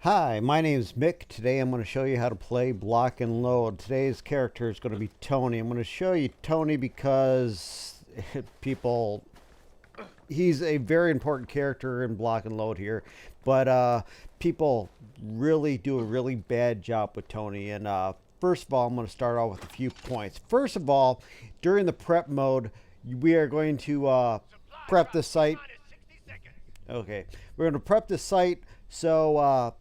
Hi, my name is Mick. Today I'm going to show you how to play Block and Load. Today's character is going to be Tony. I'm going to show you Tony because people, he's a very important character in Block and Load here, but people really do a really bad job with Tony. And first of all, I'm going to start off with a few points. First of all, during the prep mode, we are going to prep the site. Okay, we're going to prep the site so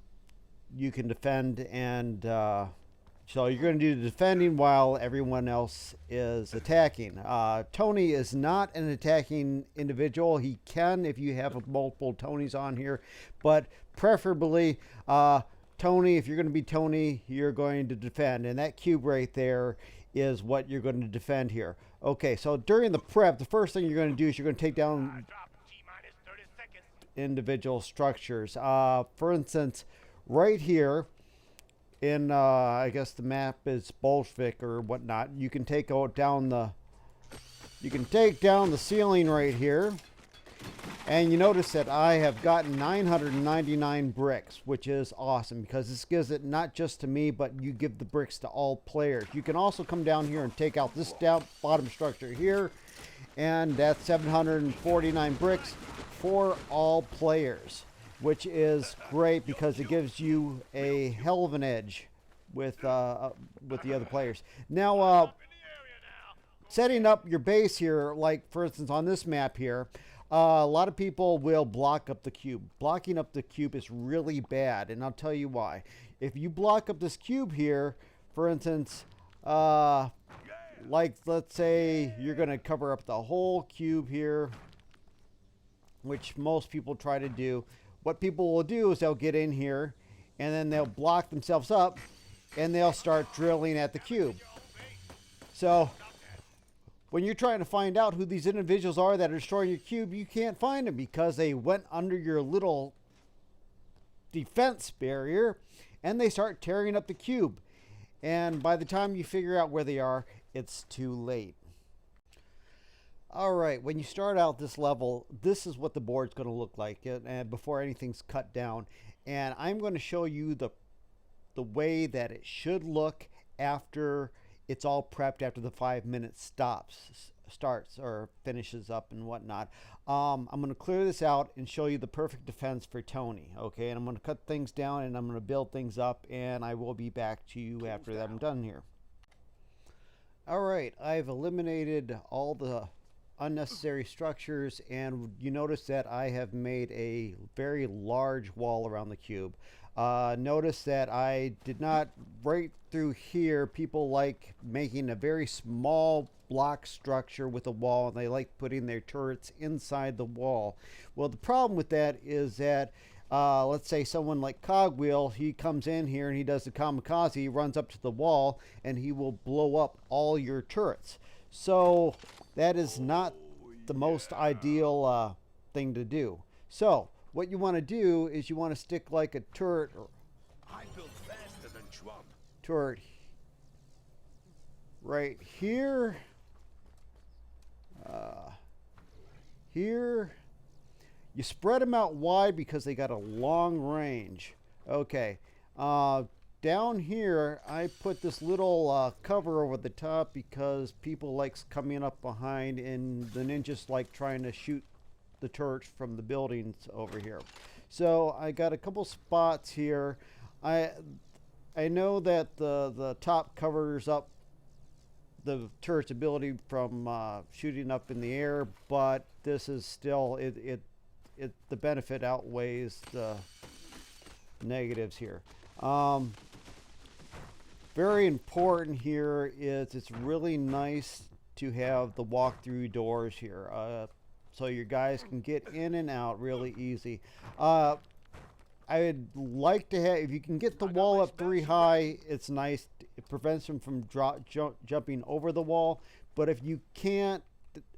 you can defend, and so you're going to do the defending while everyone else is attacking. Tony is not an attacking individual. He can if you have multiple Tonys on here, but preferably Tony, if you're going to be Tony, you're going to defend, and that cube right there is what you're going to defend here. Okay, so during the prep, the first thing you're going to do is you're going to take down individual structures. For instance, right here in I guess the map is Bolshevik or whatnot, you can take down the ceiling right here, and you notice that I have gotten 999 bricks, which is awesome because this gives it not just to me, but you give the bricks to all players. You can also come down here and take out this bottom structure here, and that's 749 bricks for all players, which is great because it gives you a hell of an edge with the other players. Now, setting up your base here, like for instance on this map here, a lot of people will block up the cube. Blocking up the cube is really bad, and I'll tell you why. If you block up this cube here, for instance, like let's say you're going to cover up the whole cube here, which most people try to do. What people will do is they'll get in here and then they'll block themselves up and they'll start drilling at the cube. So when you're trying to find out who these individuals are that are destroying your cube, you can't find them because they went under your little defense barrier and they start tearing up the cube. And by the time you figure out where they are, it's too late. Alright, when you start out this level, this is what the board's going to look like before anything's cut down. And I'm going to show you the way that it should look after it's all prepped, after the 5-minute starts or finishes up and whatnot. I'm going to clear this out and show you the perfect defense for Tony. Okay, and I'm going to cut things down and I'm going to build things up, and I will be back to you after that I'm done here. Alright, I've eliminated all the unnecessary structures, and you notice that I have made a very large wall around the cube. Notice that I did not, right through here, people like making a very small block structure with a wall, and they like putting their turrets inside the wall. Well, the problem with that is that let's say someone like Cogwheel, he comes in here and he does the kamikaze, he runs up to the wall and he will blow up all your turrets. So that is not the most ideal thing to do. So what you want to do is you want to stick like a turret right here, here. You spread them out wide because they got a long range. Okay, down here I put this little cover over the top because people like coming up behind, and the ninjas like trying to shoot the turrets from the buildings over here. So I got a couple spots here. I know that the top covers up the turret's ability from shooting up in the air, but this is still the benefit outweighs the negatives here. Very important here is it's really nice to have the walk-through doors here, so your guys can get in and out really easy. I would like to have, if you can get the wall up very high, it's nice. It prevents them from jumping over the wall. But if you can't,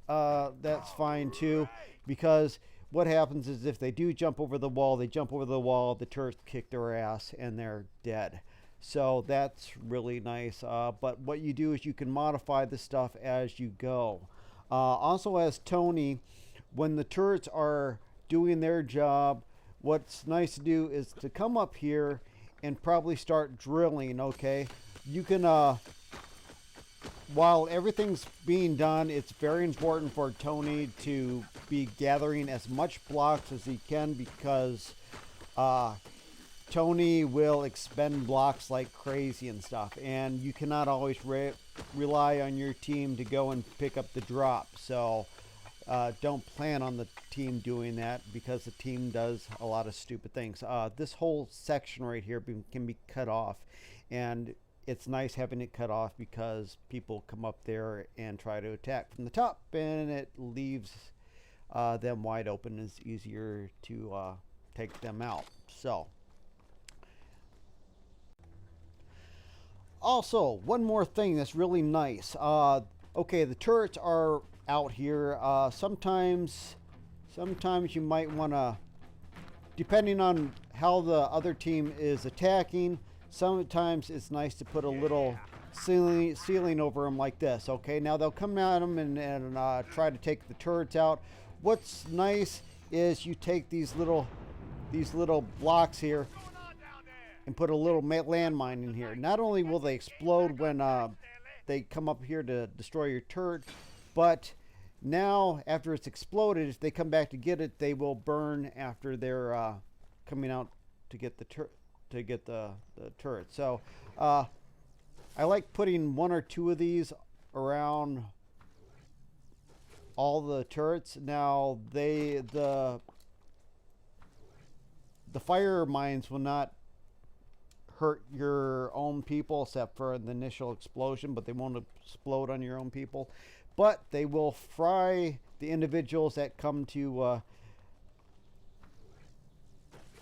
that's fine too, because what happens is if they do jump over the wall, the turrets kick their ass and they're dead. So that's really nice. But what you do is you can modify the stuff as you go. Also, as Tony, when the turrets are doing their job, what's nice to do is to come up here and probably start drilling. Okay, you can while everything's being done, it's very important for Tony to be gathering as much blocks as he can, because Tony will expend blocks like crazy and stuff, and you cannot always rely on your team to go and pick up the drop. So don't plan on the team doing that, because the team does a lot of stupid things. This whole section right here can be cut off, and it's nice having it cut off because people come up there and try to attack from the top, and it leaves them wide open. It's easier to take them out. So also, one more thing that's really nice. Okay, the turrets are out here. Sometimes you might want to, depending on how the other team is attacking, sometimes it's nice to put a little ceiling over them like this. Okay, now they'll come at them and try to take the turrets out. What's nice is you take these little blocks here and put a little landmine in here. Not only will they explode when they come up here to destroy your turret, but now after it's exploded, if they come back to get it, they will burn after they're coming out to get the turret. So I like putting one or two of these around all the turrets. Now the fire mines will not hurt your own people except for the initial explosion, but they won't explode on your own people. But they will fry the individuals that come to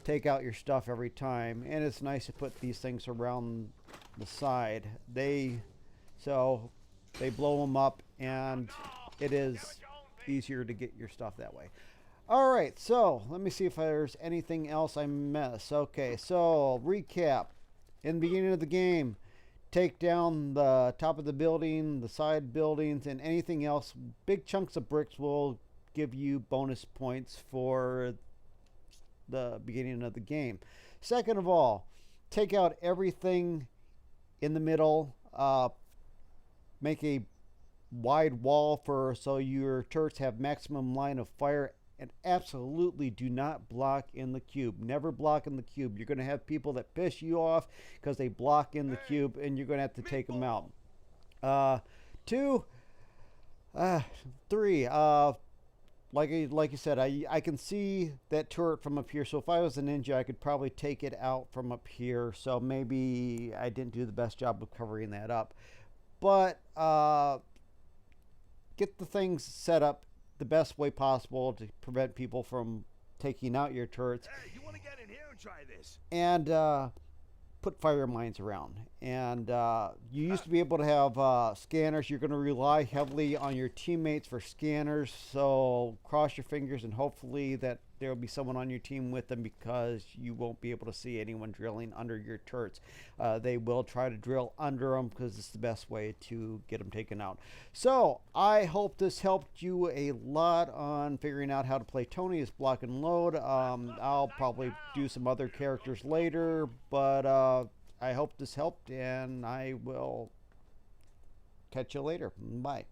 take out your stuff every time. And it's nice to put these things around the side. So they blow them up, and it is easier to get your stuff that way. All right, so let me see if there's anything else I missed. Okay, so recap. In the beginning of the game, take down the top of the building, the side buildings, and anything else. Big chunks of bricks will give you bonus points for the beginning of the game. Second of all, take out everything in the middle. Make a wide wall so your turrets have maximum line of fire, and absolutely do not block in the cube. Never block in the cube. You're going to have people that piss you off because they block in the cube, and you're going to have to take them out. 3. Like you said, I can see that turret from up here. So if I was a ninja, I could probably take it out from up here. So maybe I didn't do the best job of covering that up. But get the things set up the best way possible to prevent people from taking out your turrets. Hey, you want to get in here and try this? And put fire mines around. And you used to be able to have scanners. You're going to rely heavily on your teammates for scanners. So cross your fingers and hopefully that there will be someone on your team with them, because you won't be able to see anyone drilling under your turrets. They will try to drill under them because it's the best way to get them taken out. So I hope this helped you a lot on figuring out how to play Tony as block and load. I'll probably do some other characters later, but I hope this helped, and I will catch you later. Bye.